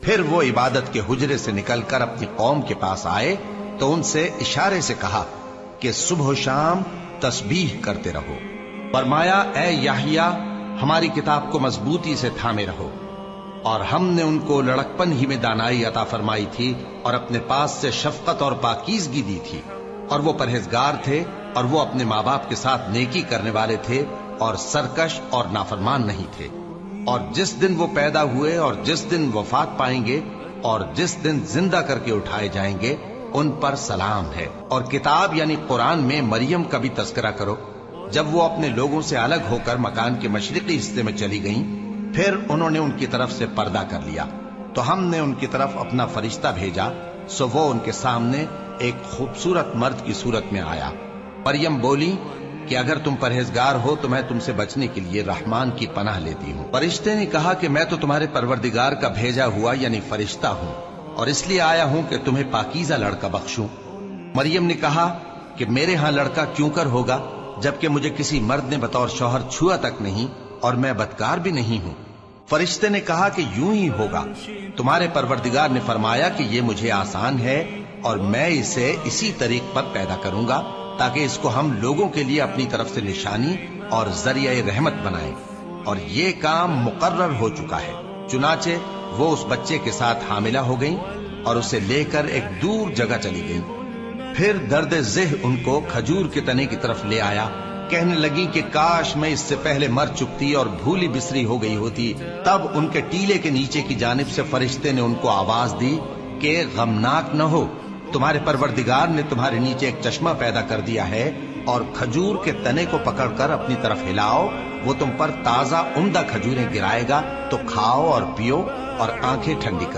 پھر وہ عبادت کے حجرے سے نکل کر اپنی قوم کے پاس آئے تو ان سے اشارے سے کہا کہ صبح و شام تسبیح کرتے رہو۔ فرمایا اے یحییٰ، ہماری کتاب کو مضبوطی سے تھامے رہو، اور ہم نے ان کو لڑکپن ہی میں دانائی عطا فرمائی تھی اور اپنے پاس سے شفقت اور پاکیزگی دی تھی، اور وہ پرہیزگار تھے اور وہ اپنے ماں باپ کے ساتھ نیکی کرنے والے تھے اور سرکش اور نافرمان نہیں تھے۔ اور جس دن وہ پیدا ہوئے اور جس دن وفات پائیں گے اور جس دن زندہ کر کے اٹھائے جائیں گے ان پر سلام ہے۔ اور کتاب یعنی قرآن میں مریم کا بھی تذکرہ کرو، جب وہ اپنے لوگوں سے الگ ہو کر مکان کے مشرقی حصے میں چلی گئیں، پھر انہوں نے ان کی طرف سے پردہ کر لیا تو ہم نے ان کی طرف اپنا فرشتہ بھیجا، سو وہ ان کے سامنے ایک خوبصورت مرد کی صورت میں آیا۔ مریم بولی کہ اگر تم پرہیزگار ہو تو میں تم سے بچنے کے لیے رحمان کی پناہ لیتی ہوں۔ فرشتے نے کہا کہ میں تو تمہارے پروردگار کا بھیجا ہوا یعنی فرشتہ ہوں، اور اس لیے آیا ہوں کہ تمہیں پاکیزہ لڑکا بخشوں۔ مریم نے کہا کہ میرے ہاں لڑکا کیوں کر ہوگا جبکہ مجھے کسی مرد نے بطور شوہر چھوا تک نہیں اور میں بدکار بھی نہیں ہوں۔ فرشتے نے کہا کہ یوں ہی ہوگا، تمہارے پروردگار نے فرمایا کہ یہ مجھے آسان ہے اور میں اسے اسی طریق پر پیدا کروں گا تاکہ اس کو ہم لوگوں کے لیے اپنی طرف سے نشانی اور ذریعہ رحمت بنائیں، اور یہ کام مقرر ہو چکا ہے۔ چنانچہ وہ اس بچے کے ساتھ حاملہ ہو گئیں اور اسے لے کر ایک دور جگہ چلی گئیں۔ پھر درد ذہ ان کو کھجور کے تنے کی طرف لے آیا، کہنے لگی کہ کاش میں اس سے پہلے مر چکتی اور بھولی بسری ہو گئی ہوتی۔ تب ان کے ٹیلے کے نیچے کی جانب سے فرشتے نے ان کو آواز دی کہ غمناک نہ ہو، تمہارے پروردگار نے تمہارے نیچے ایک چشمہ پیدا کر دیا ہے، اور کھجور کے تنے کو پکڑ کر اپنی طرف ہلاؤ، وہ تم پر تازہ عمدہ کھجوریں گرائے گا، تو کھاؤ اور پیو اور آنکھیں ٹھنڈی کرو۔